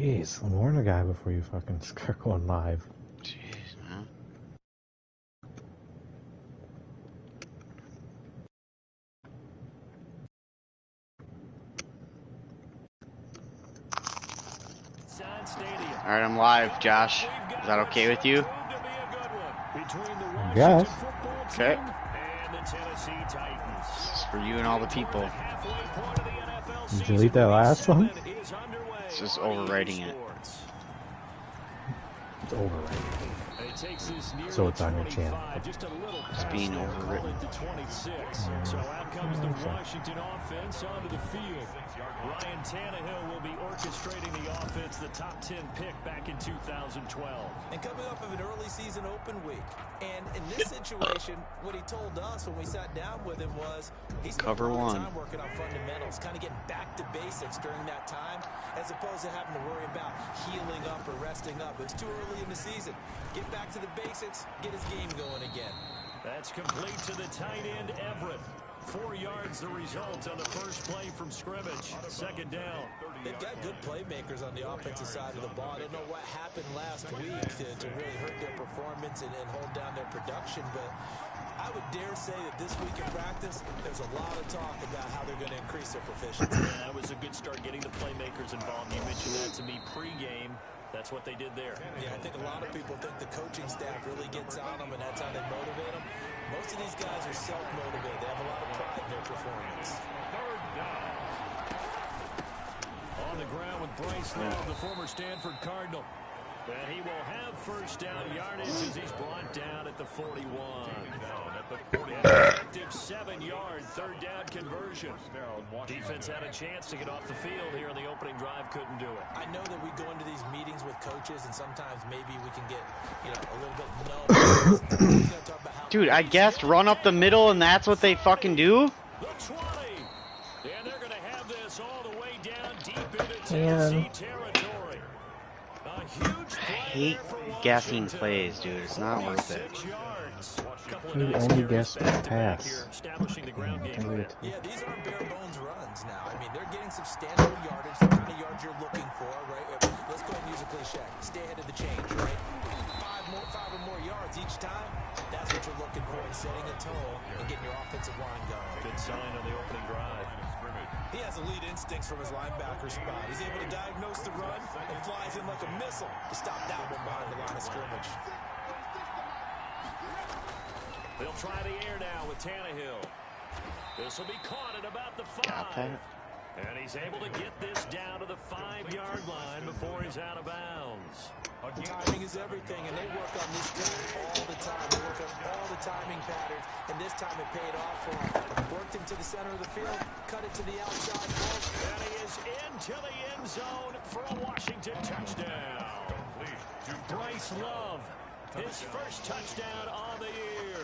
Jeez, warn a guy before you fucking start going live. Jeez, man. Alright, I'm live, Josh. Is that okay with you? Yes. Okay. This is for you and all the people. Did you delete that last one? It's just overwriting it. It's overwriting. So it's on your channel. It's being overwritten. So out comes the Washington offense onto the field. Ryan Tannehill will be orchestrating the offense, the top 10 pick back in 2012. And coming off of an early season open week. And in this situation, what he told us when we sat down with him was he's spent a lot of time working on fundamentals, kind of getting back to basics during that time, as opposed to having to worry about healing up or resting up. It's too early in the season. Get back to the basics, get his game going again. That's complete to the tight end, Everett. 4 yards the result on the first play from scrimmage. Second down. They've got good playmakers on the offensive side of the ball. I don't know what happened last week to really hurt their performance and hold down their production, but I would dare say that this week in practice, there's a lot of talk about how they're going to increase their proficiency. Yeah, that was a good start getting the playmakers involved. You mentioned that to me pregame. That's what they did there. Yeah, I think a lot of people think the coaching staff really gets on them, and that's how they motivate them. Most of these guys are self-motivated. They have a lot of pride in their performance. On the ground with Bryce Love, the former Stanford Cardinal. And he will have first down yardage as he's brought down at the 41. Effective 7-yard third down conversion. Defense had a chance to get off the field here in the opening drive, couldn't do it. I know that we go into these meetings with coaches, and sometimes maybe we can get, a little bit numb. Dude, I guessed run up the middle, and that's what they fucking do? The 20. And they're going to have this all the way down deep into Tennessee territory. I hate guessing plays, dude. It's not worth it. You only guess pass. Yeah, these aren't bare bones runs now. I mean, they're getting substantial yardage, the kind of yards you're looking for, right? Let's go ahead and use a cliche. Stay ahead of the change, right? Five or more yards each time. That's what you're looking for in setting a tone and getting your offensive line going. Good sign on the opening drive. He has elite instincts from his linebacker spot. He's able to diagnose the run and flies in like a missile to stop that one behind the line of scrimmage. They'll try the air now with Tannehill. This will be caught at about the 5. And he's able to get this down to the 5-yard line before he's out of bounds. Timing is everything, and they work on this time all the time. They work on all the timing patterns, and this time it paid off for him. Worked into the center of the field, cut it to the outside. And he is into the end zone for a Washington touchdown. Bryce Love, his first touchdown on the year.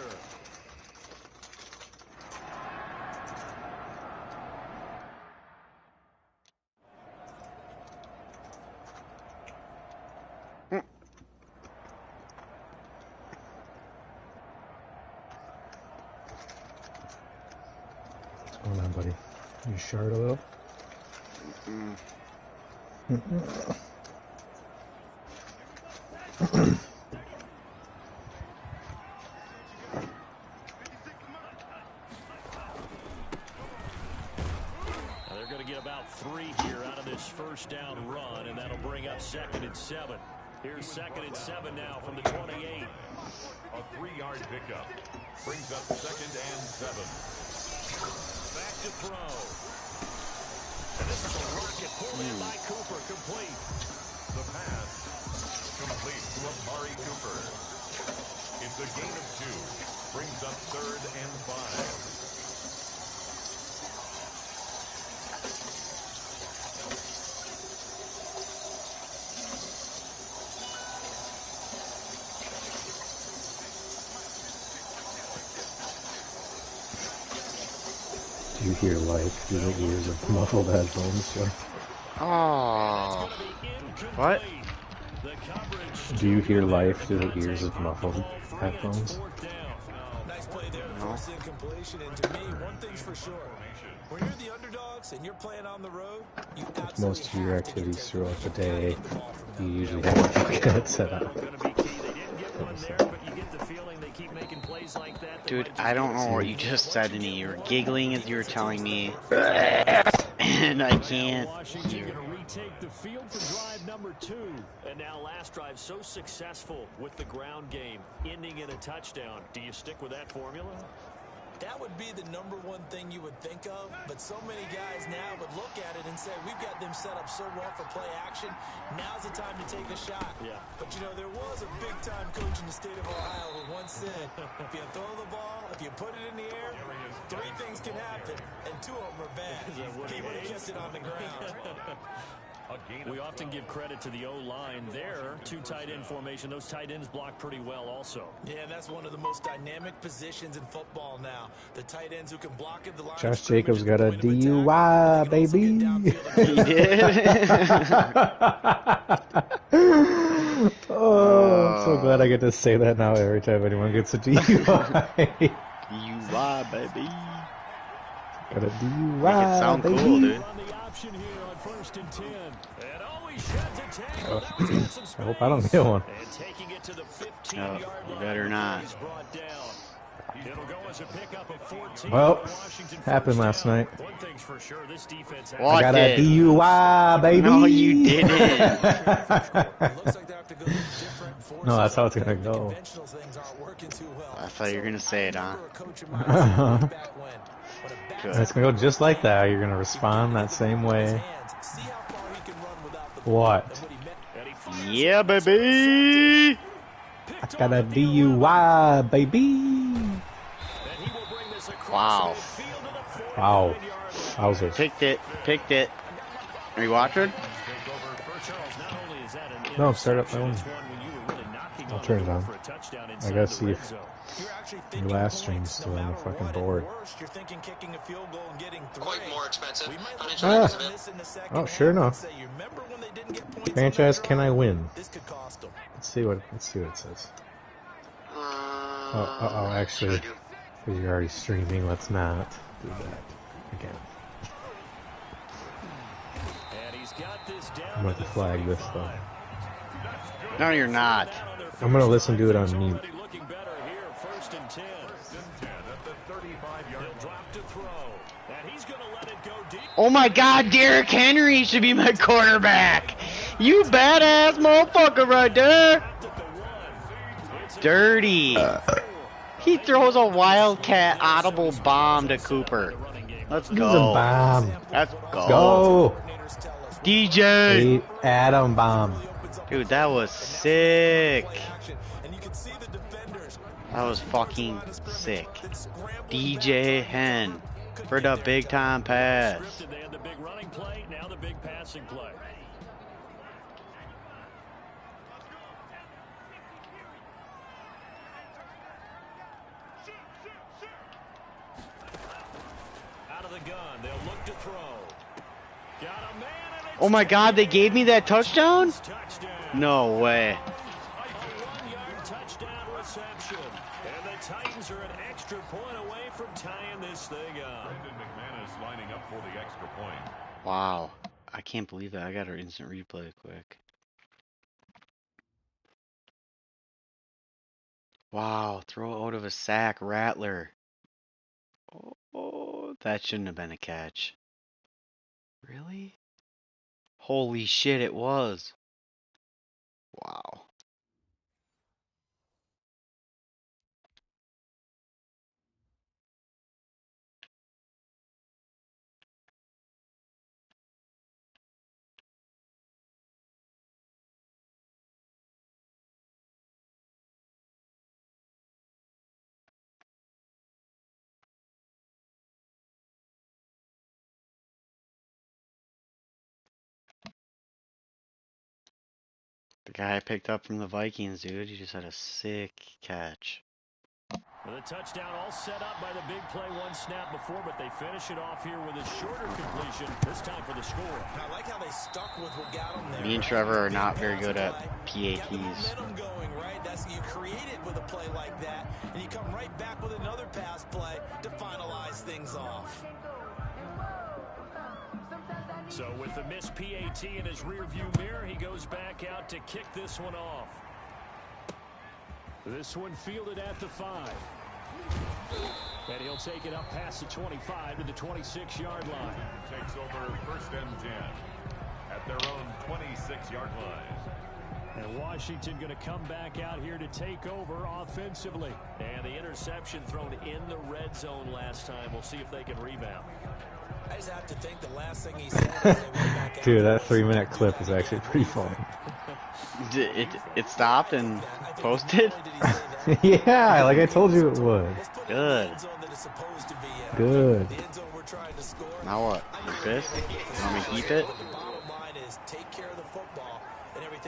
What's going on, buddy? You short a little? They're going to get about 3 here out of this first down run, and that'll bring up 2nd and 7. Here's 2nd and 7 now from the 28. A 3-yard pickup brings up 2nd and 7. Back to throw. And this is a rocket pulled in by Cooper, complete. The pass complete to Amari Cooper. It's a gain of 2. Brings up 3rd and 5. Do you hear life through the ears of muffled headphones, sir? Oh. What? Do you hear life through the ears of muffled headphones? Nice play there. First incompletion, and to me, one thing's for sure. When you're the underdogs and you're playing on the road, you With most of your activities throughout the day, you usually Yeah, don't get it set up. Gonna be key. They didn't get one there, but you get the feeling they keep making plays like that. Dude, I don't know what you just said to me. You were giggling as you were telling me, and I can't Washington hear. gonna retake the field for drive number 2. And now last drive so successful with the ground game, ending in a touchdown. Do you stick with that formula? That would be the #1 thing you would think of, but so many guys now would look at it and say, we've got them set up so well for play action, now's the time to take a shot. Yeah. But, you know, there was a big-time coach in the state of Ohio who once said, if you throw the ball, if you put it in the air, 3 things can happen, and 2 of them are bad. He would have kept it on the ground. We often give credit to the O-line there. 2 tight end formation. Those tight ends block pretty well also. Yeah, that's one of the most dynamic positions in football now. The tight ends who can block at the line. Josh Jacobs got a DUI, baby. He did. Oh, I'm so glad I get to say that now every time anyone gets a DUI. DUI, baby. Got a DUI, Make it sound baby. cool, dude. On the option here on 1st and 10. And always sheds a tackle. Oh, That was in some I hope I don't get one. And taking it to the 15-yard No, line. you better not. He's brought down. It'll go as a pickup of 14. Well, Washington happened first last down. night. One thing's for sure, this defense has What? I got a did? DUI, baby. No, you didn't. It looks like they have to go different forces. No, that's how it's gonna The go. conventional things aren't working too well. I thought you were gonna say it, huh? Remember a coach of mine said way back when, when a back Good. And it's gonna go just like that. You're gonna respond that same way. see how far he can run without the What? ball. And when he met- Yeah, baby. I got a DUI, baby. Wow. Wow. Wowzers. Picked it. Picked it. Are you watching? No, start up my own. I'll turn it on. I gotta see if your last stream's still on the fucking board. Quite more expensive. Ah. Oh, sure enough. Franchise, can I win? This could cost him. Let's see what it says. Oh, actually, because you're already streaming, let's not do that again. I'm going to flag this though. No, you're not. I'm going to listen to it on mute. Oh my God, Derrick Henry should be my quarterback. You badass motherfucker right there. Dirty. He throws a wildcat audible bomb to Cooper. Let's This is a go. bomb. Let's go. Go. DJ. Hey, Atom bomb. Dude, that was sick. That was fucking sick. DJ Hen for the big time pass. They had the big running play, now the big passing play. Out of the gun, they'll look to throw. Got a man and it's Oh my God, they gave me that touchdown? touchdown. No way. A 1-yard touchdown reception. And the Titans are an extra point away from tying this thing up. Brendan McManus lining up for the extra point. Wow. I can't believe that. I got her instant replay quick. Wow, throw out of a sack, Rattler. Oh, that shouldn't have been a catch. Really? Holy shit, it was. Wow. The guy I picked up from the Vikings, dude, he just had a sick catch. Well, the touchdown all set up by the big play one snap before, but they finish it off here with a shorter completion, this time for the score. I like how they stuck with what got them there. Me and Trevor are not very good at Kept the PATs. momentum going, right? That's you create it with a play like that, and you come right back with another pass play to finalize things off. So with the missed PAT in his rearview mirror, he goes back out to kick this one off. This one fielded at the 5. And he'll take it up past the 25 to the 26-yard line. Takes over 1st and 10 at their own 26-yard line. And Washington going to come back out here to take over offensively. And the interception thrown in the red zone last time. We'll see if they can rebound. I just have to think the last thing he said was they went back out. Dude, that 3-minute clip is actually pretty funny. It stopped and posted? Yeah, like I told you it would. Good. Good. Now what? You pissed? You want me to keep it?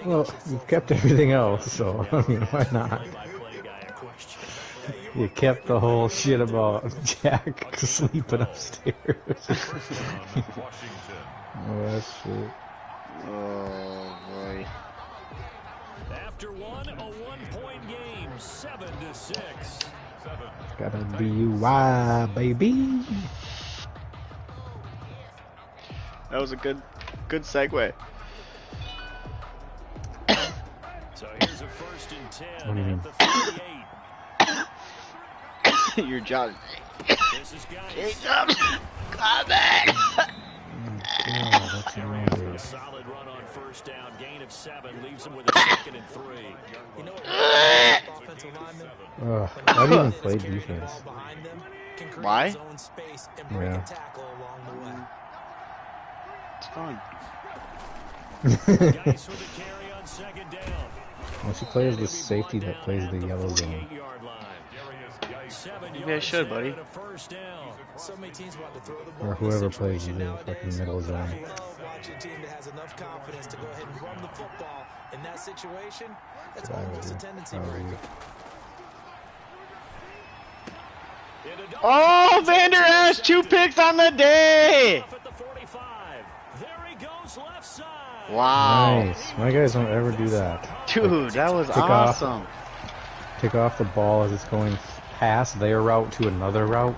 Well, you've kept everything else, so I mean, why not? You kept the whole shit about Jack sleeping upstairs. Oh, that's shit. Oh, boy. After one, a 1-point game, 7-6. Gotta be DUI, baby. That was a good segue. So here's a 1st and 10 What do you mean? at the 38. Your job. This is Jacob, come back. What's wrong with a you? solid run on 1st down, gain of 7, leaves him with a 2nd and 3. You know what? Offensive lineman, I didn't even play defense. behind them can create Why? his own space and break Yeah. a tackle along the way. It's fun. Geis with a carry on 2nd down. Well, she plays the safety that plays the yellow zone. 48-yard line. 7 Maybe I should, buddy. and a 1st down. So many teams want to throw the ball Or in whoever this plays situation the nowadays. fucking middle zone. I love watching a team that has enough confidence to go ahead and run the football in that situation. That's almost a tendency breaker. Oh, Vander has 2 picks on the day. At the 45. There he goes, left side. Wow. Nice. My guys don't ever do that. Dude, that was Take off. awesome. Take off the ball as it's going past their route to another route.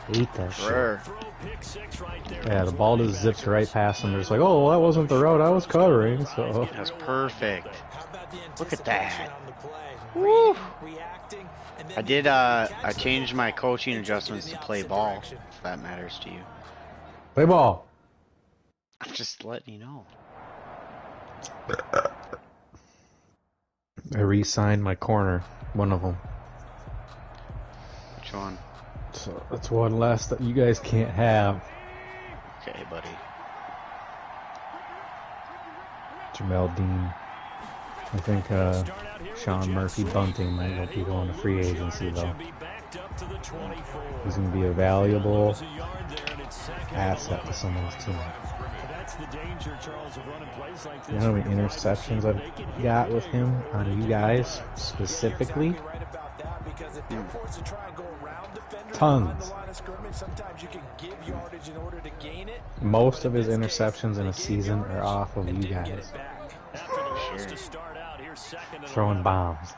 Hate that shit. Sure. Throw pick 6 right there. Yeah, the ball just zips right past them. They're just like, oh, well, that wasn't the route I was covering, so. That's perfect. How about the Look at that. anticipation on the play? Woo. Reacting, and then I did, you I catch the changed my ball coaching and take it in adjustments the to play opposite ball, direction. if that matters to you. Play ball. I'm just letting you know. I re-signed my corner, one of them. Which one? So that's one less that you guys can't have. Okay, buddy. Jamel Dean. I think Sean Murphy Bunting might be going to free agency though. He's going to be a valuable asset to someone's team. You know how many interceptions I've got with him on you guys specifically? Tons. Most of his interceptions in a season are off of you guys. Throwing bombs.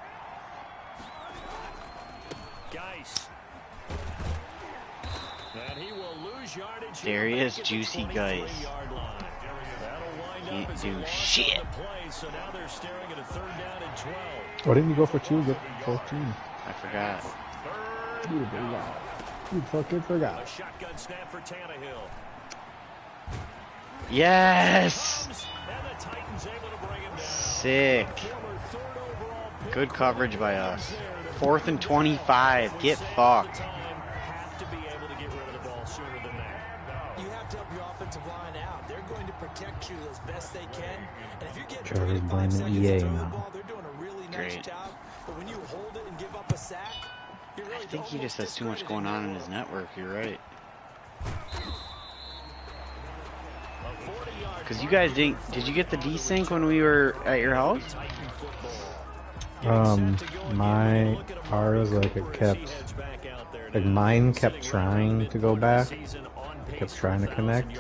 There he is, juicy guys. Can't do shit. Why didn't you go for 2? Get 14. I forgot. You forgot. You fucking forgot. Shotgun snap for Tannehill. Yes! Sick. Good coverage by us. 4th and 25. Get fucked. Have to be able to get rid of the ball sooner than that. You have to help your offensive line out. They're going to protect you as best they can. And if you're getting Trevor's 25 blaming seconds EA to throw the now. ball, they're doing a really nice Great. job. But when you hold it and give up a sack, you're really I think he just has too much going on in his network. You're right. Because you guys didn't... Did you get the desync when we were at your house? Ours, like, it kept, like, mine kept trying to go back, kept trying to connect.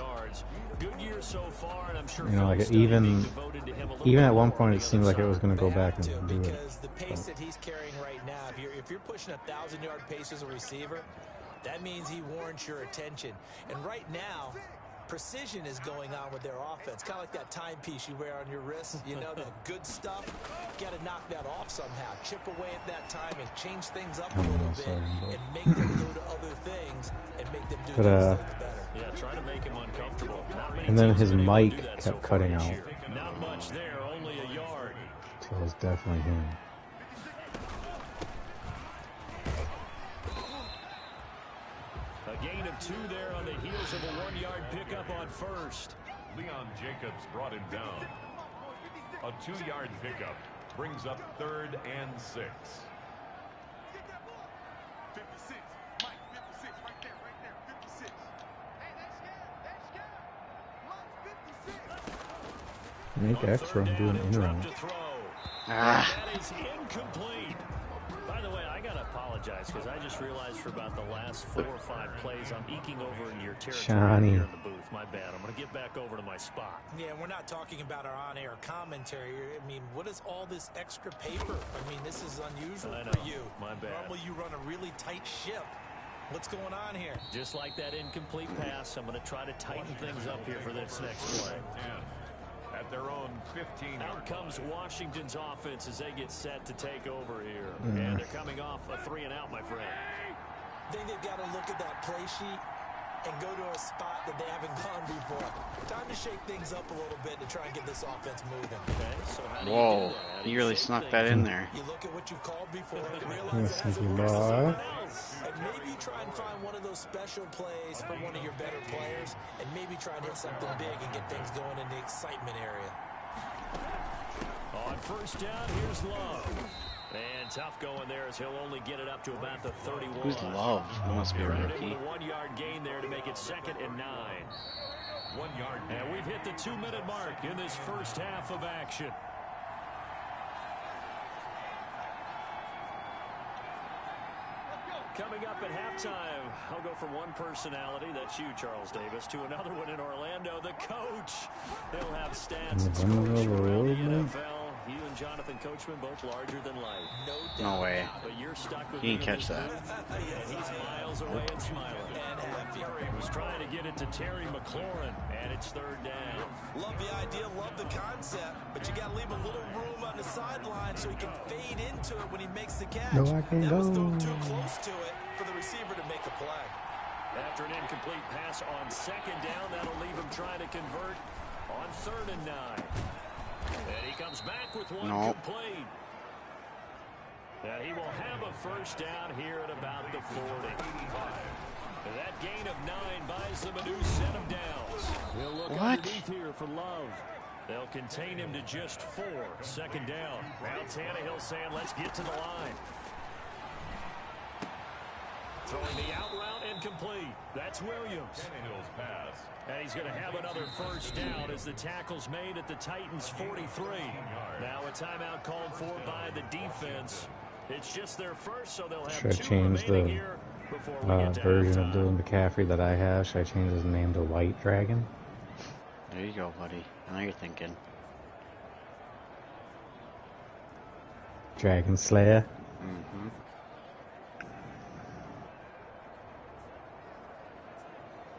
You know, like, even at one point it seemed like it was going to go back and do it. Because the pace that he's carrying right now, if you're pushing 1,000-yard pace as a receiver, that means he warrants your attention. And right now, precision is going on with their offense. Kind of like that timepiece you wear on your wrist. You know, that good stuff. Got to knock that off somehow. Chip away at that time and change things up a little bit and make them go to other things and make them do those things better. Yeah, try to make him uncomfortable. And then his mic kept cutting out. Not much there, only a yard. So it's definitely him. A gain of 2 there on the heels of a 1-yard pickup on first. Leon Jacobs brought him down. A 2-yard pickup brings up 3rd and 6. Make extra and do an interim. That is incomplete. By the way, I gotta apologize because I just realized for about the last 4 or 5 plays I'm eking over into your territory here in the booth. My bad. I'm gonna get back over to my spot. Yeah, we're not talking about our on-air commentary. I mean, what is all this extra paper? I mean, this is unusual for you. My bad. Normally you run a really tight ship. What's going on here? Just like that incomplete pass, I'm gonna try to tighten things up here for this next play. At their own 15. Out comes Washington's offense as they get set to take over here. And they're coming off a 3-and-out, my friend. I think they've got to look at that play sheet and go to a spot that they haven't gone before. Time to shake things up a little bit to try and get this offense moving. Okay, so how do Whoa, you do that? you really snuck that in there. You look at what you called before and realize it hasn't worked for someone else. And maybe try and find one of those special plays from one of your better players and maybe try and hit something big and get things going in the excitement area. On first down, here's Love. And tough going there as he'll only get it up to about the 31. Who's Love? That must be a rookie. A 1-yard gain there to make it 2nd and 9. 1 yard. And we've hit the 2-minute mark in this first half of action. Coming up at halftime, I'll go from one personality, that's you, Charles Davis, to another one in Orlando, the coach. They'll have stats and scores around the NFL. You and Jonathan Coachman both larger than life. No way. But you're stuck with He didn't catch that. And he's miles away and smiling. And happy. He was trying to get it to Terry McLaurin, and it's 3rd down. Love the idea, love the concept, but you got to leave a little room on the sideline so he can fade into it when he makes the catch. No, I can't that was go. thrown too close to it for the receiver to make a play. After an incomplete pass on 2nd down, that'll leave him trying to convert on 3rd and 9. And he comes back with one complete. And he will have a first down here at about the 40. And that gain of 9 buys them a new set of downs. He'll look underneath here for Love. They'll contain him to just 4. 2nd down. Now Tannehill saying, let's get to the line. Throwing the out route incomplete. That's Williams. Tannehill's pass. And he's going to have another first down as the tackle's made at the Titans' 43. Now a timeout called for by the defense. It's just their first, so they'll have Should I 2 change remaining the here before we get to version of halftime. Dylan McCaffrey that I have? Should I change his name to White Dragon? There you go, buddy. I know you're thinking. Dragon Slayer? Mm-hmm.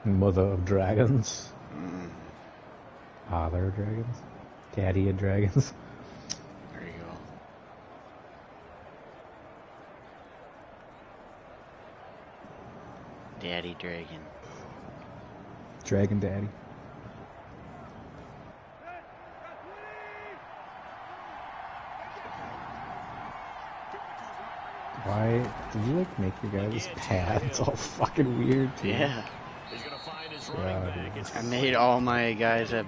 Mother of dragons? Mm. Father of dragons? Daddy of dragons? There you go. Daddy Dragon. Dragon Daddy. Why did you like make your guys' pads all fucking weird too? Yeah. He's going to find his running back. It's I made all my guys have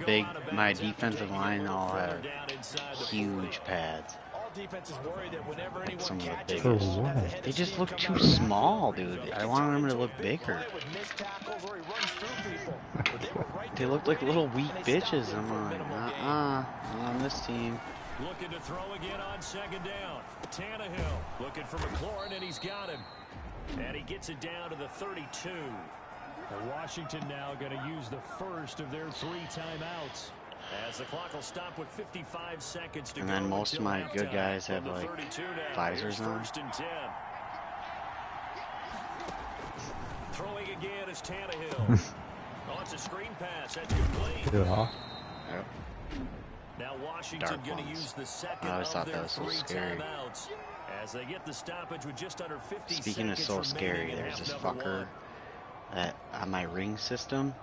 my defensive line all have huge pads. All defenses worry that whenever Like some anyone of the catches For biggest. what? They just look too small, dude. I want them to look bigger. They look like little weak bitches. I'm like, not on this team. looking to throw again on 2nd down. Tannehill looking for McLaurin, and he's got him. And he gets it down to the 32. And Washington now going to use the first of their 3 timeouts. As the clock will stop with 55 seconds to go. And then most of my good guys have like visors on. 1st and 10. Throwing again is Tannehill. On It's a screen pass. That's complete. Good off. Yep. Now Washington going to use the second of their 3 timeouts as they get the stoppage with just under 50 seconds. Speaking of so scary, there's this fucker that on my ring system.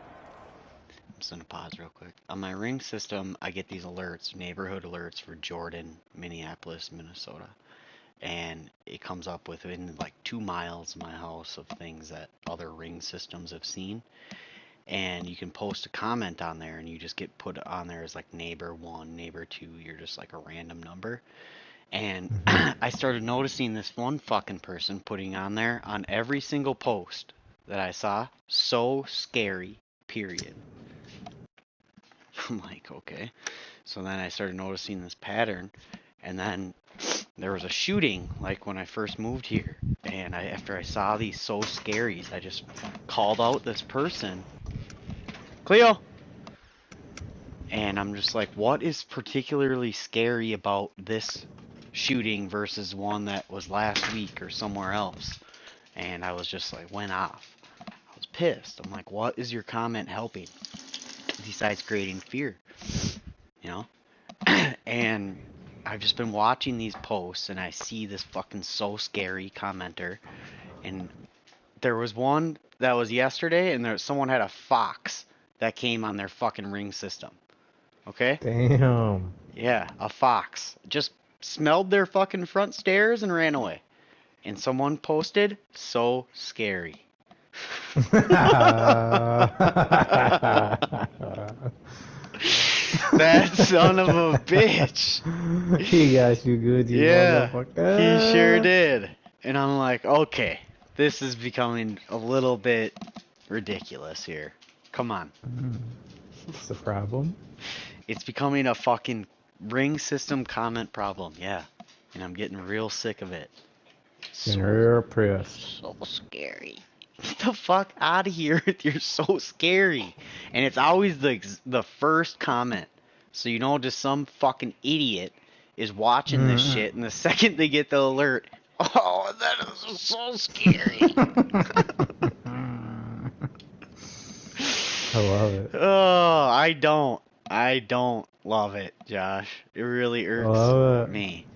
I'm just gonna pause real quick. On my ring system, I get these alerts, neighborhood alerts for Jordan, Minneapolis, Minnesota. And it comes up within like 2 miles of my house of things that other ring systems have seen. And you can post a comment on there and you just get put on there as like neighbor 1, neighbor 2. You're just like a random number. And I started noticing this one fucking person putting on there on every single post that I saw, so scary, period. I'm like, okay. So then I started noticing this pattern, and then there was a shooting like when I first moved here, and after I saw these so scaries, I just called out this person, Cleo, and I'm just like, what is particularly scary about this shooting versus one that was last week or somewhere else? And I was just like, went off. I was pissed. I'm like, what is your comment helping besides creating fear? You know? And I've just been watching these posts and I see this fucking so scary commenter, and there was one that was yesterday, and someone had a fox that came on their fucking ring system. Okay? Damn. Yeah, a fox. Just smelled their fucking front stairs and ran away. And someone posted, so scary. That son of a bitch. He got you good, you motherfucker. He sure did. And I'm like, okay, this is becoming a little bit ridiculous here. Come on. What's the problem? It's becoming a fucking ring system comment problem, yeah. And I'm getting real sick of it. Getting real pissed. So scary. Get the fuck out of here. You're so scary. And it's always the first comment. So you know, just some fucking idiot is watching this shit, and the second they get the alert, oh, that is so scary. I love it. Oh, I don't love it, Josh. It really irks me.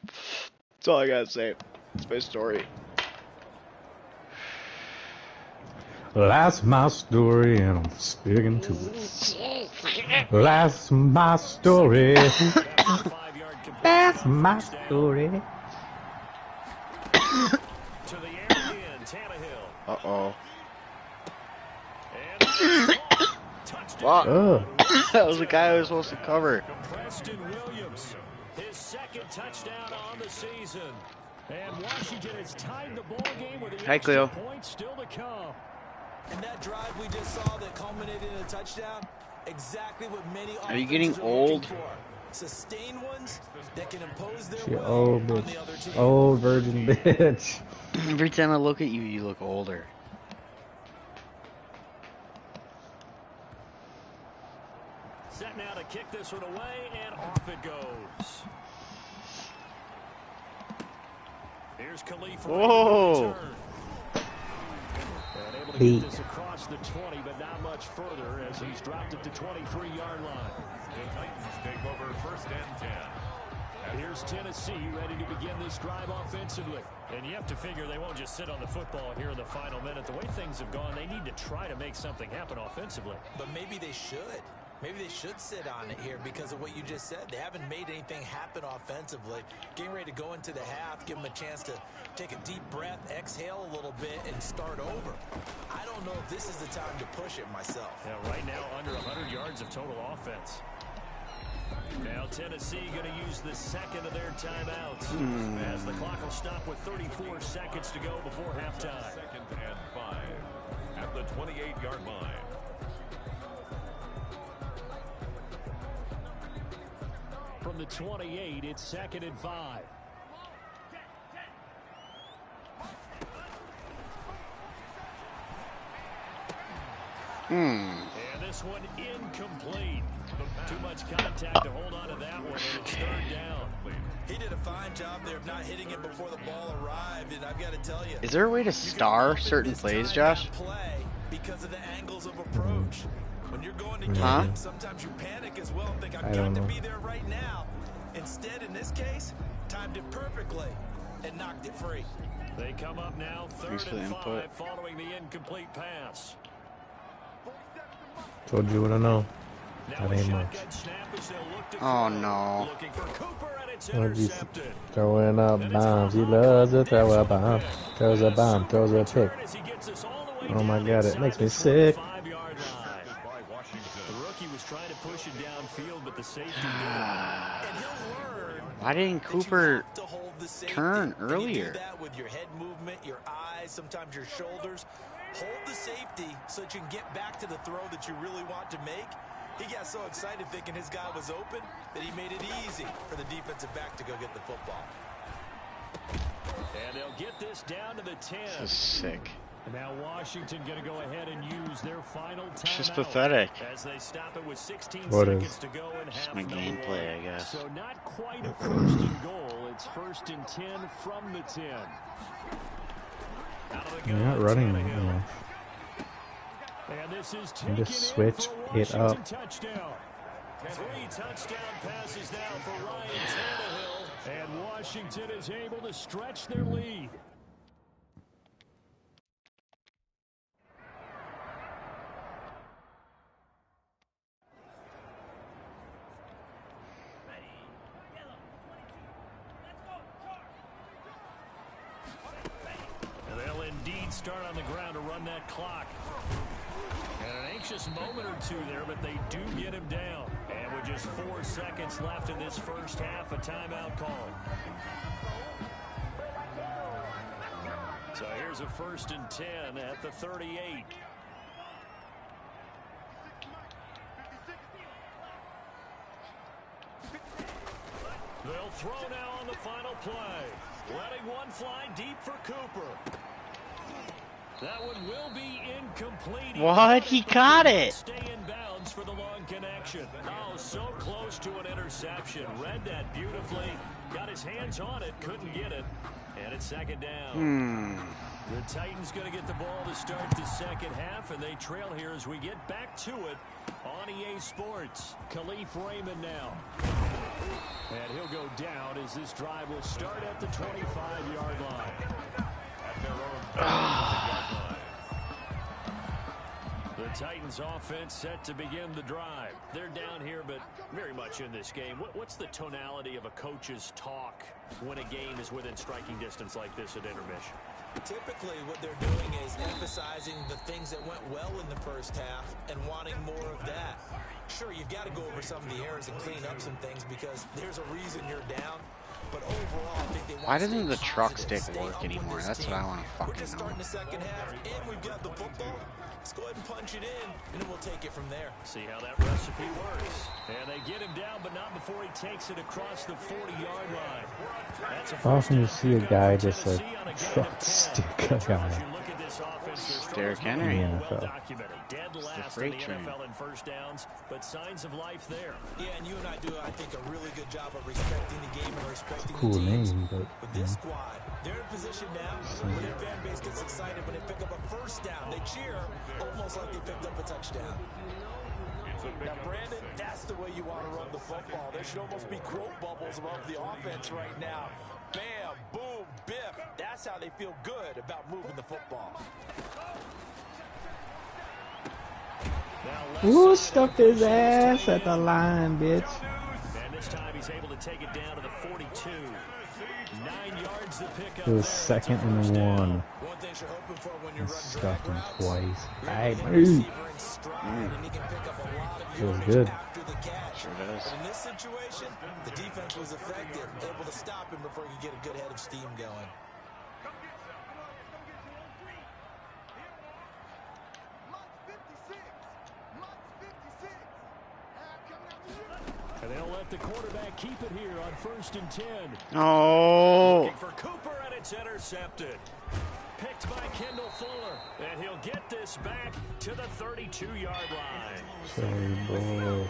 That's all I gotta say. It's my story. That's my story, and I'm sticking to it. That's my story. That's my story. To the air again, Tannehill. Uh-oh. Fuck. That was the guy I was supposed to cover. Preston Williams, his second touchdown on the season. And Washington has tied the ball game with the extra point still to come. And that drive we just saw that culminated in a touchdown, exactly what many are you getting old? Sustained ones that can impose their She will old on bitch. the other team. Old virgin bitch. Every time I look at you, you look older. Set now to kick this one away, and off it goes. Here's Khalif. Whoa! And able to get this across the 20, but not much further as he's dropped it to 23-yard line. The Titans take over 1st and 10. Here's Tennessee ready to begin this drive offensively. And you have to figure they won't just sit on the football here in the final minute. The way things have gone, they need to try to make something happen offensively. But maybe they should. Maybe they should sit on it here because of what you just said. They haven't made anything happen offensively. Getting ready to go into the half, give them a chance to take a deep breath, exhale a little bit, and start over. I don't know if this is the time to push it myself. Yeah, right now under 100 yards of total offense. Now Tennessee going to use the second of their timeouts as the clock will stop with 34 seconds to go before halftime. 2nd and 5 at the 28-yard line. From the 28, it's 2nd and 5. And this one incomplete. Too much contact to hold on to that one, and it's third down. He did a fine job there of not hitting it before the ball arrived, and I've got to tell you. Is there a way to star certain plays, Josh? Because of the angles of approach. When you're going to get it, sometimes you panic as well and think, I've got to be there right now. Instead, in this case, timed it perfectly and knocked it free. They come up now, third and 5, following the incomplete pass. Told you what I know. That ain't much. Oh no. What you throwing up bombs? He loves to throw a bomb. Throws a bomb, throws a pick. Oh my god, it makes me sick. The rookie was trying to push it downfield, but the safety didn't. Why didn't Cooper turn earlier? With your head movement, your eyes, sometimes your shoulders. Hold the safety so that you can get back to the throw that you really want to make. He got so excited thinking his guy was open that he made it easy for the defensive back to go get the football. And they'll get this down to the 10. This is sick. Now Washington going to go ahead and use their final timeout. It's just pathetic. As they stop it with 16 what seconds is? To go in Just half my gameplay, I guess. So not quite a first and goal. It's first and 10 from the 10. You're not running enough. And this is you just switch it up. Touchdown. 3 touchdown passes now for Ryan Tannehill. And Washington is able to stretch their lead. They'll indeed start on the ground to run that clock. And an anxious moment or two there, but they do get him down. And with just 4 seconds left in this first half, a timeout call. So here's a first and 10 at the 38. They'll throw now on the final play. Letting one fly deep for Cooper. That one will be incomplete. What? He caught it. Stay in bounds for the long connection. Oh, so close to an interception. Read that beautifully. Got his hands on it. Couldn't get it. And it's second down. The Titans going to get the ball to start the second half, and they trail here as we get back to it on EA Sports. Khalif Raymond now. And he'll go down as this drive will start at the 25-yard line. The Titans offense set to begin the drive. They're down here, but very much in this game. What's the tonality of a coach's talk when a game is within striking distance like this at intermission? Typically, what they're doing is emphasizing the things that went well in the first half and wanting more of that. Sure, you've got to go over some of the errors and clean up some things because there's a reason you're down. But overall, I think they want Why doesn't the truck stick work anymore? That's what I want to fucking know. We're just starting the second half, and we've got the football. Let's go ahead and punch it in, and then we'll take it from there. See how that recipe works. And they get him down, but not before he takes it across the 40-yard line. How often you see a guy just like truck stick a guy? Derrick Henry. In the NFL. Dead last in the freight train. NFL in first downs, but signs of life there. Yeah, and you and I do, I think, a really good job of respecting the game and respecting Cool the teams. name, but With this squad, they're in position now where their fan base gets excited when they pick up a first down. They cheer almost like they picked up a touchdown. Now, Brandon, that's the way you want to run the football. There should almost be quote bubbles above the offense right now. Bam, boom, biff. That's how they feel good about moving the football. who stuffed his ass at the line, bitch? And this time he's able to take it down to the 42. 9 yards to pick up. It was second and 1. Stuffed him twice. I moved. It was good. Sure does. But in this situation, the defense was effective, able to stop him before he could get a good head of steam going. And they'll let the quarterback keep it here on first and 10. Oh. Looking for Cooper, and it's intercepted. picked by Kendall Fuller, and he'll get this back to the 32-yard line. Sorry, boy.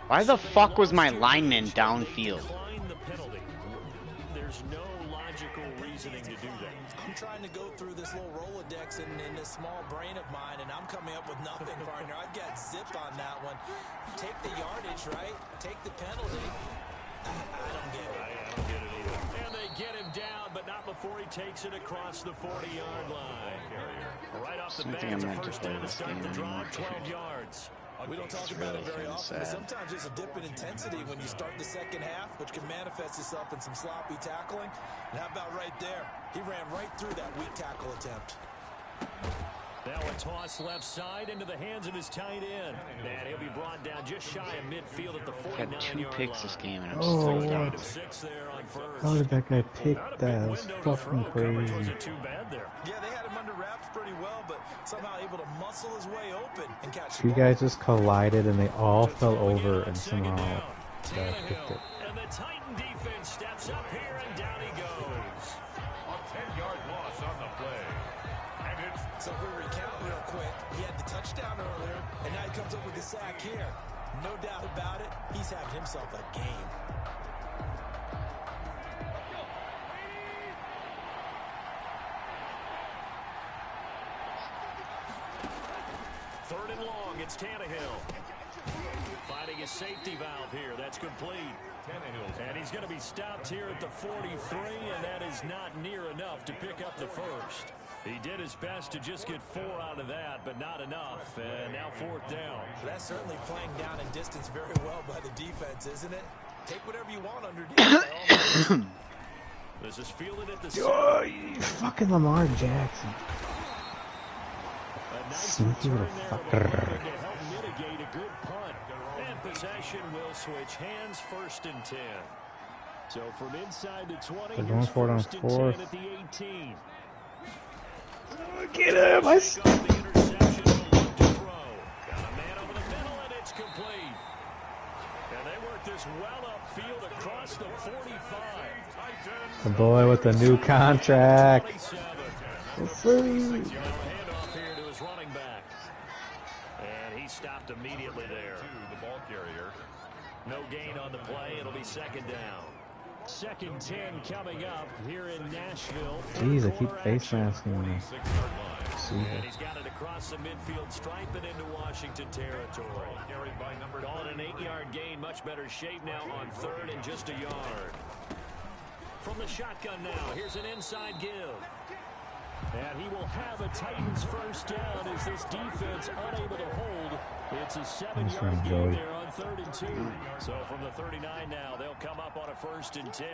Why the fuck was my lineman downfield? There's no logical reasoning to do that. I'm trying to go through this little Rolodex in this small brain of mine, and I'm coming up with nothing, partner. I've got zip on that one. Take the yardage, right? Take the penalty. I don't get it. I don't get it either. And they get him down, but not before he takes it across the 40-yard line. Right off the bat, it's a first down to start the drive, 12 yards. We don't talk about it very often, but sometimes there's a dip in intensity when you start the second half, which can manifest itself in some sloppy tackling. And how about right there? He ran right through that weak tackle attempt. Now a toss left side into the hands of his tight end. And he'll be brought down just shy of midfield at the 49-yard line. Had 2 picks this game, and I'm still down. How did that guy pick that? That's fucking crazy. Wasn't too bad there. Yeah, they had him under wraps pretty well, but somehow able to muscle his way open and catch the 2 ball. guys just collided and they all fell over and somehow picked it. And the Titan defense steps up here and down he goes. A 10-yard loss on the play. And it's... So if we recount real quick, he had the touchdown earlier, and now he comes up with the sack here. No doubt about it, he's having himself a game. Third and long, it's Tannehill. Finding his safety valve here, that's complete. And he's going to be stopped here at the 43, and that is not near enough to pick up the first. He did his best to just get 4 out of that, but not enough. And now 4th down. That's certainly playing down in distance very well by the defense, isn't it? Take whatever you want underneath. This is fielded at the Oh, you fucking Lamar Jackson. Sneaky little fucker. to help mitigate a good punt. And possession will switch hands, 1st and 10. So from inside the 20, They're going for it on 4th. at the 18. Get him! I Got the interception, but one to throw. Got a man over the middle, and it's complete. And they work this well upfield across the 45. the boy with the new contract. 27. It's free. Handoff here to his running back. And he stopped immediately there. To the ball carrier. No gain on the play. It'll be 2nd down. 2nd 10 coming up here in Nashville. Jeez, I keep face masking me. 6-yard line. And he's got it across the midfield stripe and into Washington territory. Carried by number Call it an 8-yard gain. Much better shape now on 3rd and just a yard. From the shotgun now, here's an inside give. And he will have a Titans first down as this defense unable to hold. It's a 7-yard gain there on 3rd and 2. So from the 39 now, they'll come up on a 1st and 10.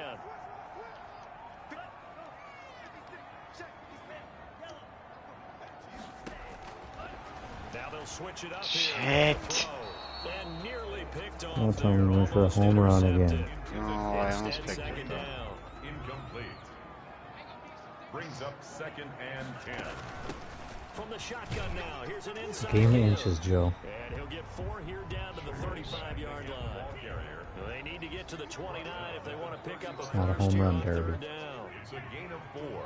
Now they'll switch it up here. Shit. And nearly picked off. Don't tell me we went for a home run again. Oh, I almost picked it though. Incomplete. Brings up 2nd and 10. From the shotgun now, here's an inside. Game of give. inches, Joe. And he'll get 4 here down to the 35-yard line. They need to get to the 29 if they want to pick up a Not a first home here run on derby. 3rd down. It's a gain of 4.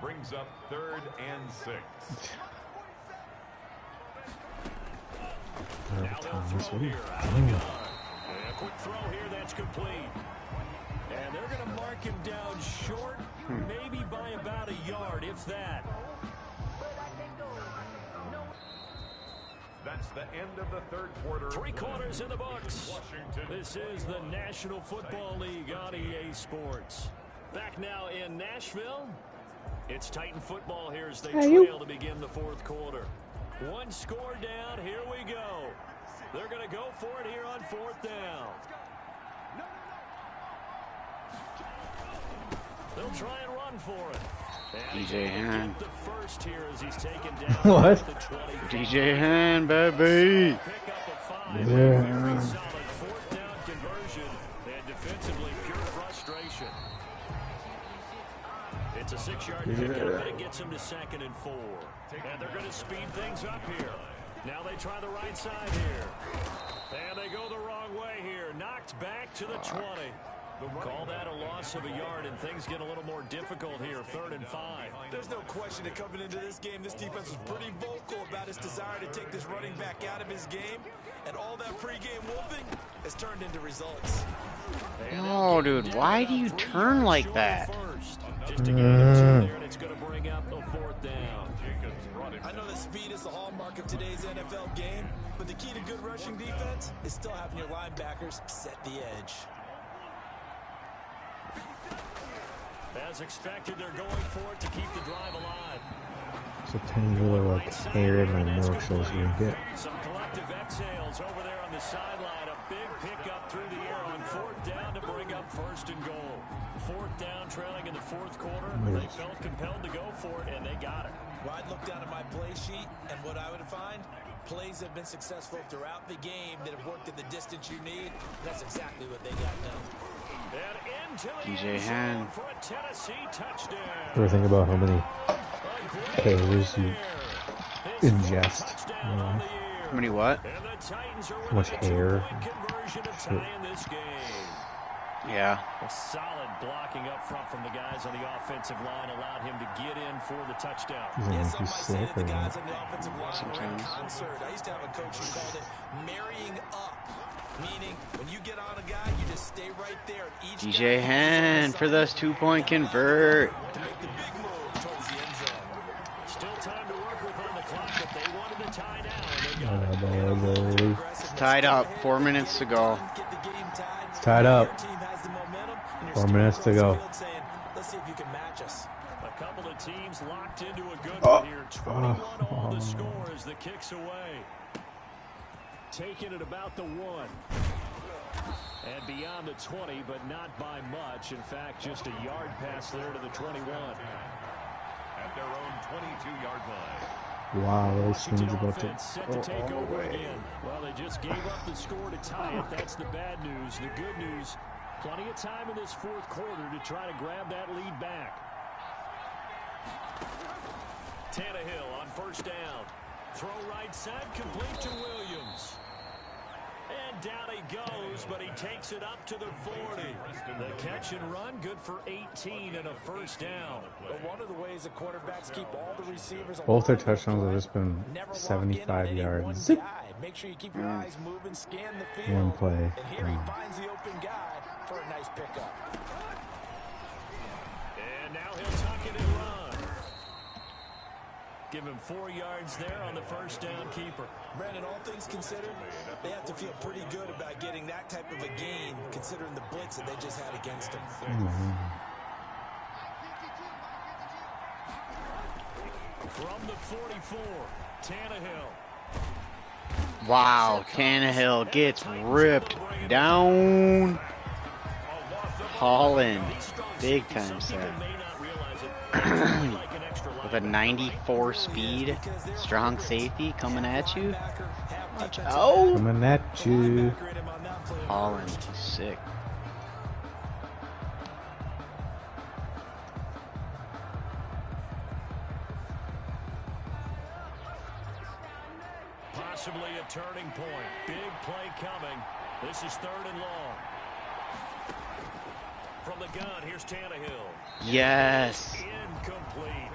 Brings up 3rd and 6. Now they'll Thomas, throw what are you here. Out of the doing? gun. And a quick throw here, that's complete. And they're going to mark him down short, maybe by about a yard, if that. That's the end of the 3rd quarter. 3 quarters in the books. Washington. This is the National Football League on EA Sports. Back now in Nashville. It's Titan football here as they trail to begin the 4th quarter. 1 score down. Here we go. They're going to go for it here on 4th down. They'll try and run for it. And DJ Hand. the first here as he's taken down. What? At the 20. DJ Hand, baby. Pick up a 5. Yeah. Very solid 4th down conversion. And defensively, pure frustration. It's a 6-yard pickup, and it gets him to 2nd and 4. And they're going to speed things up here. Now they try the right side here. And they go the wrong way here. Knocked back to the 20. Call that a loss of a yard, and things get a little more difficult here. 3rd and 5. There's no question that coming into this game, this defense was pretty vocal about his desire to take this running back out of his game. And all that pregame wolfing has turned into results. Oh, dude, why do you turn like that? Just to get it there, and it's going to bring up the 4th down. I know that speed is the hallmark of today's NFL game, but the key to good rushing defense is still having your linebackers set the edge. As expected, they're going for it to keep the drive alive. It's a tiny little like hair in my milk sauce we get. Some collective exhales over there on the sideline. A big pickup through the air on 4th down to bring up 1st and goal. 4th down, trailing in the 4th quarter. They felt compelled to go for it, and they got it. Well, I'd look down at my play sheet, and what I would find, plays have been successful throughout the game that have worked at the distance you need. That's exactly what they got done. DJ Hand. Ever think about how many hairs you ingest? You know? How many what? How much hair? Yeah. A solid blocking up front from the guys on the offensive line allowed him to get in for the touchdown. Yes, some might say that the guys on the offensive line were in concert. I used to have a coach who called it marrying up. Meaning, when you get on a guy, you just stay right there. Each DJ Hand for those 2-point convert. To make the big move towards the end zone. Still time to work with on the clock, but they wanted to tie now. And they got it. It's tied up. 4 minutes to go. It's tied up. 4 minutes to go. Let's see if you can match us. A couple of teams locked into a good one here. 21 all the score as the kick's away. Taking it about the 1. And beyond the 20, but not by much. In fact, just a yard pass there to the 21. At their own 22-yard line. Wow, those things about to set to take over again. Well, they just gave up the score to tie it. That's the bad news. The good news, plenty of time in this 4th quarter to try to grab that lead back. Tannehill on 1st down. Throw right side, complete to Williams. And down he goes, but he takes it up to the 40. The catch and run, good for 18 and a 1st down. But one of the ways the quarterbacks keep all the receivers. Both their touchdowns have just been 75 yards. Zip. Make sure you keep your eyes moving, scan the field. One play. And here he finds the open guy for a nice pickup. And now he'll tuck it and run. Give him 4 yards there on the 1st down keeper. Brandon, all things considered, they have to feel pretty good about getting that type of a gain, considering the blitz that they just had against them. From the 44, Tannehill. Wow, Tannehill gets ripped down. Holland, big time set. With a 94 speed, strong safety coming at you. Watch out. Coming at you. Holland, sick. Possibly a turning point. Big play coming. This is 3rd and long. From the gun, here's Tannehill. Yes. Incomplete.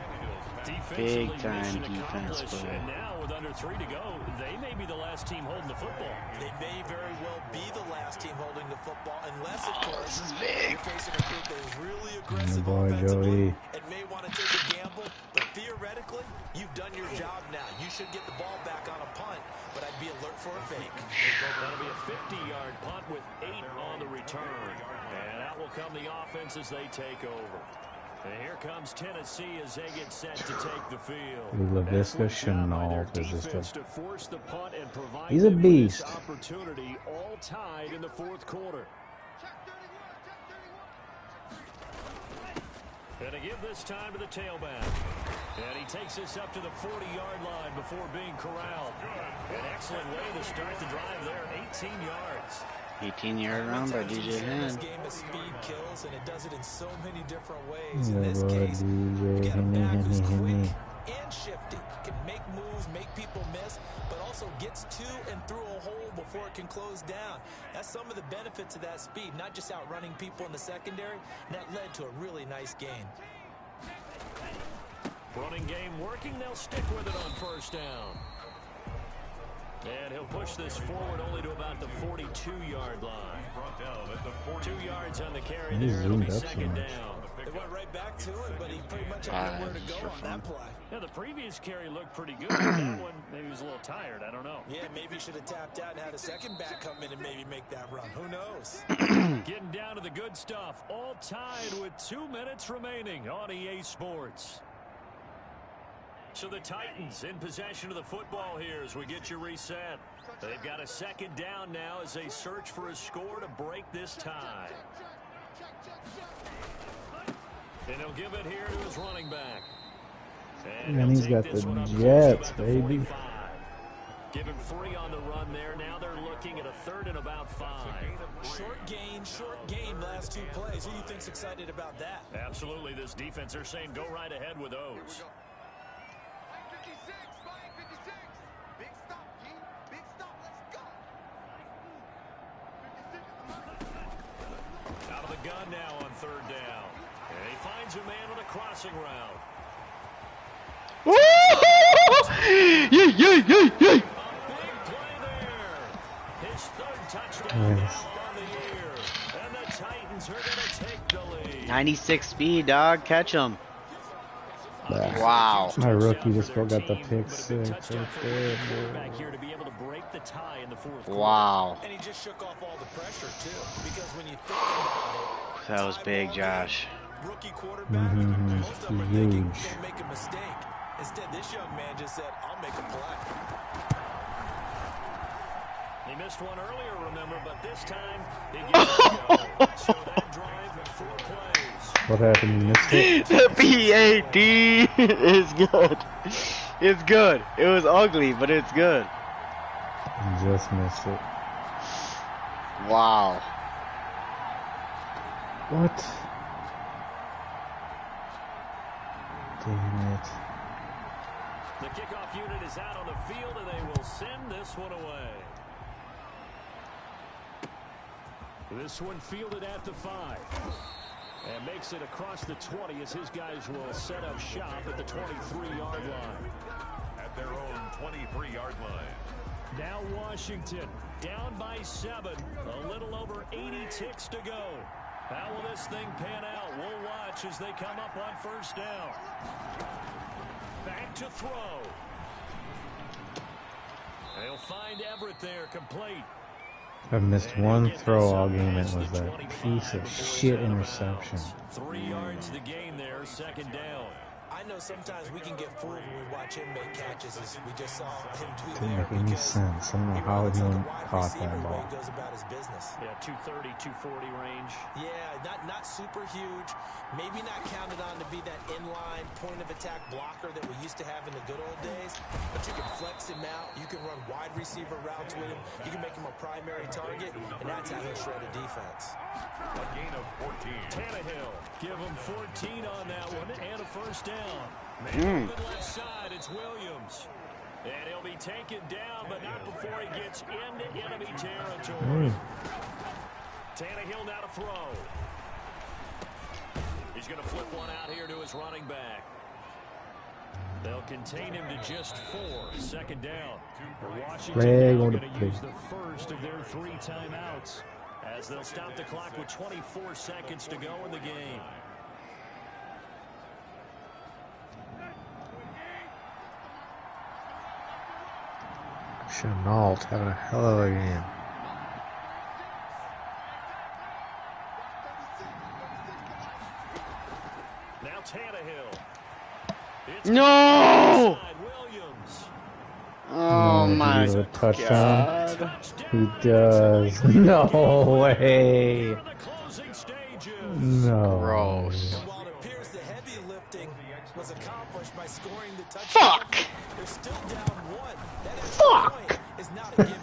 Big time defense play. And now with under 3 to go, they may be the last team holding the football. They may very well be the last team holding the football, unless of course this is big. you're facing a group that is really aggressive boy, offensively Joey. and may want to take a gamble. But theoretically, you've done your job now. You should get the ball back on a punt, but I'd be alert for a fake. That'll be a 50-yard punt with 8 on the return. And out will come the offense as they take over. And here comes Tennessee as they get set to take the field. LaVista Chenault is just To force the punt and provide he's a them with beast. this opportunity, all tied in the 4th quarter. And to give this time to the tailback. And he takes this up to the 40-yard line before being corralled. An excellent way to start the drive there, 18 yards. 18-yard run by DJ Hand. This game is speed kills, and it does it in so many different ways. In this case, you got a back who's quick and shifty, can make moves, make people miss, but also missile gets to and through a hole before it can close down. That's some of the benefits of that speed, not just outrunning people in the secondary, and that led to a really nice gain. Running game working, they'll stick with it on first down. And he'll push this forward only to about the 42-yard line. 2 yards on the carry there. It'll be second down. They went right back to it, but he pretty much had nowhere to go on that play. Yeah, the previous carry looked pretty good. That one, maybe he was a little tired. I don't know. Yeah, maybe he should have tapped out and had a second back come in and maybe make that run. Who knows? Getting down to the good stuff. All tied with 2 minutes remaining on EA Sports. So the Titans in possession of the football here as we get you reset. They've got a second down now as they search for a score to break this tie. And he'll give it here to his running back. And he's got the Jets, baby. Give him 3 on the run there. Now they're looking at a 3rd and about 5. Short gain last 2 plays. Who do you think's excited about that? Absolutely. This defense, they're saying go right ahead with those. Out of the gun now on 3rd down. And he finds a man on a crossing route. Yay! A big play there. His 3rd touchdown now on the year. And the Titans are going to take the lead. 96 speed, dog. Catch him. Wow. My rookie just got the pick 6 right there. Back here to be able to break the tie in the 4th quarter. Wow. And he just shook off all the pressure too, because when you think about it, That was big, Josh. rookie quarterback, most of them are thinking Huge. they'll make a mistake. Instead, this young man just said, "I'll make a play." He missed one earlier, remember, but this time he gets it to go. So that drive of 4 plays. What happened? You missed it? The PAD is good. It's good. It was ugly, but it's good. You just missed it. Wow. What? Damn it. The kickoff unit is out on the field, and they will send this one away. This one fielded at the 5. And makes it across the 20 as his guys will set up shop at the 23-yard line. At their own 23-yard line. Now Washington down by 7. A little over 80 ticks to go. How will this thing pan out? We'll watch as they come up on first down. Back to throw. They'll find Everett there, complete. I've missed one throw all game. It was that piece of shit interception. 3 yards the gain there, second down. I know sometimes we can get fooled when we watch him make catches, as we just saw him do Didn't there. make any sense. I don't know how he caught that He ball. goes about his business. Yeah, 230, 240 range. Yeah, not super huge. Maybe not counted on to be that inline point of attack blocker that we used to have in the good old days. But you can flex him out. You can run wide receiver routes with him. You can make him a primary target, and that's how he'll shred a defense. A gain of 14. Tannehill, give him 14 on that one and a first down. Man, open left side, it's Williams. And he'll be taken down, but not before he gets into enemy territory. Tannehill now to throw. He's going to flip one out here to his running back. They'll contain him to just 4. Second down. Washington now going to use the first of their 3 timeouts, as they'll stop the clock with 24 seconds to go in the game. Chenault had a hell of a game. Now Tannehill. No! Williams. Oh my a touchdown. God. He does. No way. No. Gross. And while it appears the heavy lifting was accomplished by scoring the touchdown, Fuck. they're still down 1. That Fuck. point is not a gimme.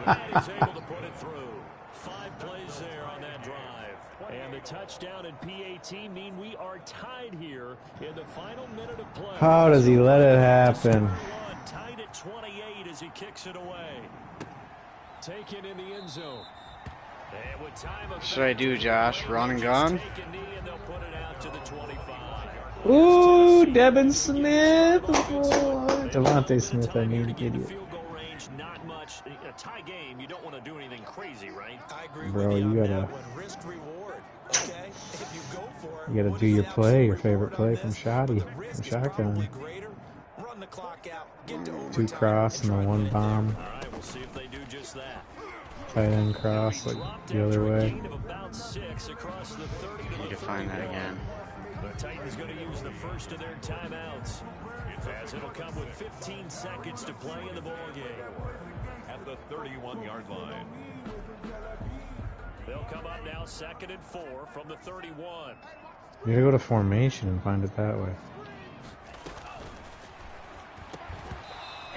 And he's able to put it through. 5 plays there on that drive. And the touchdown and PAT mean we are tied here in the final minute of play. How does he let it happen? Tied at 28 as as he kicks it away. Taken in the end zone. And with time what should I do, Josh? Run and gun? Ooh, Devin Smith. Devontae Smith, I mean, idiot. Not much. A tie game, you don't want to do anything crazy, right? I agree Bro, with you you on gotta, that one. Risk reward. Okay? If you go for it, you gotta do your play, your favorite play from Shoddy, from Shotgun. Run the clock out, get to 2 cross and the 1 bomb. All right, we'll see if they do just that. Tight end cross, like the other way. Need to find that again. The Titans going to use the first of their timeouts, as it'll come with 15 seconds to play in the ball game. At the 31-yard line. They'll come up now 2nd and 4 from the 31. You gotta go to formation and find it that way.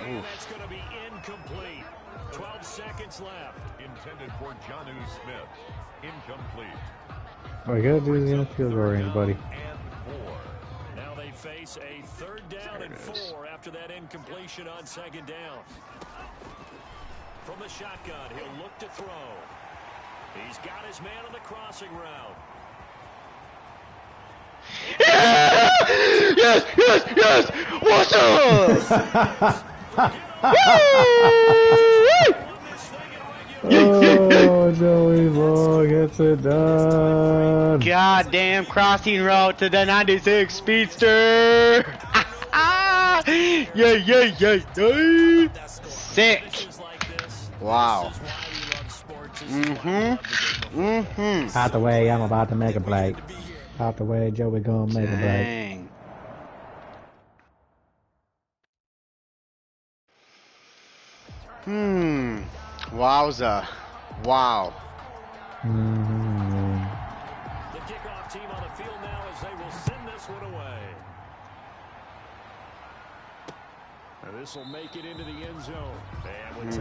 And that's going to be incomplete. 12 seconds left. Intended for Jonnu Smith. Incomplete. Oh, you gotta do the infield goal range, buddy. Now they face a 3rd down and 4 after that incompletion on 2nd down. From the shotgun, he'll look to throw. He's got his man on the crossing route. Yes! What's up? Oh, Joey Ball gets it done. Goddamn crossing route to the 96 Speedster. Yeah. Sick. Wow. Out the way, I'm about to make a play. Out the way, Joey gonna make a play. Dang. Wowza. Wow. The kickoff team on the field now as they will send this one away. And this will make it into the end zone.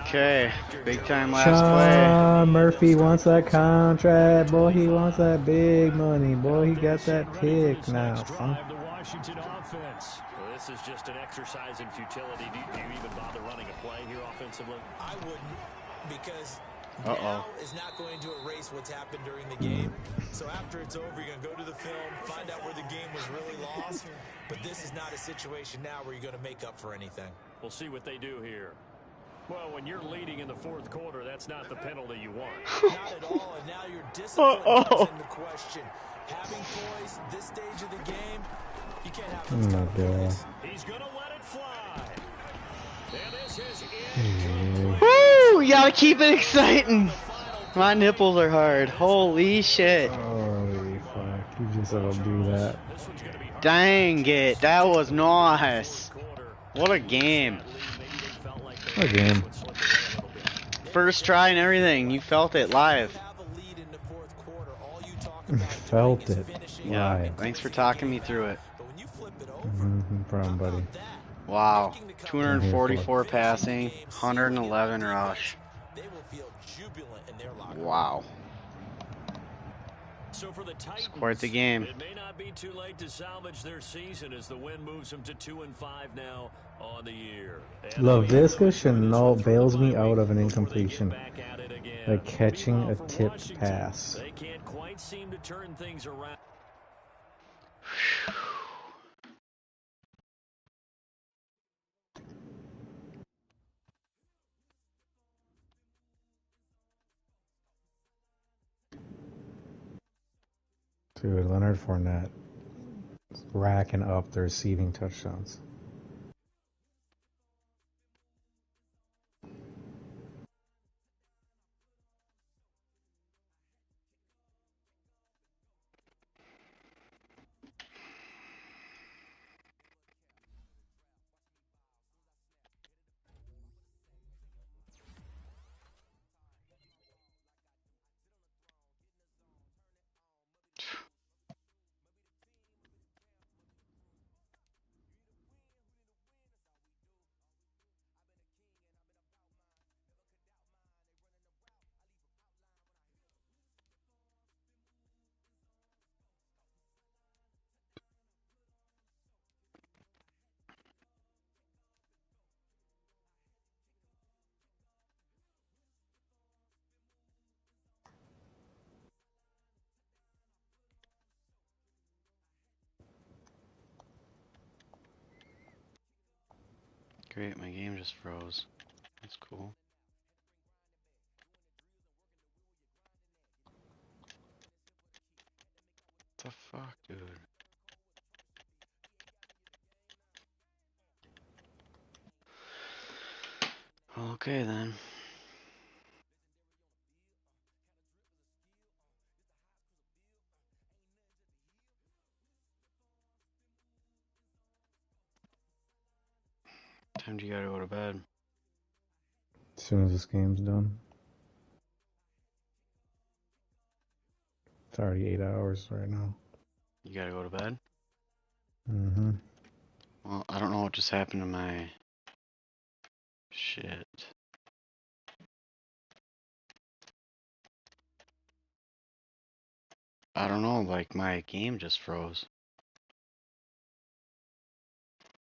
Okay, big time last Sean Murphy wants that contract. Boy, he wants that big money. Boy, he got that pick now, son. The Washington offense. Well, this is just an exercise in futility. Do you even bother running a play here offensively? I wouldn't, because now is not going to erase what's happened during the game. So after it's over, you're going to go to the film, find out where the game was really lost. But this is not a situation now where you're going to make up for anything. We'll see what they do here. Well, when you're leading in the 4th quarter, that's not the penalty you want. Not at all, and now your discipline comes into question. Having poise this stage of the game, you can't have those kind of poise. He's going to let it fly. And this is Woo! You gotta keep it exciting. My nipples are hard. Holy shit. Holy fuck, you just don't do that. Dang it, that was nice. What a game. What a game. First try and everything, you felt it live. Felt it Yeah, live. thanks for talking me through it. No problem, buddy. Wow, 244 passing, 111 rush. Wow. So for the Titans, Quite the game. it may not be too late to salvage their season as the win moves them to 2-5 now on the year. LaVisca Chenault bails me out of an incompletion. Like catching a tipped pass. They can't quite seem to turn things around. Dude, Leonard Fournette is racking up the receiving touchdowns. great, my game just froze. That's cool. What the fuck, dude? Okay then. Time do you gotta go to bed? As soon as this game's done. It's already 8 hours right now. You gotta go to bed? Mm-hmm. Well, I don't know what just happened to my shit. I don't know, like my game just froze.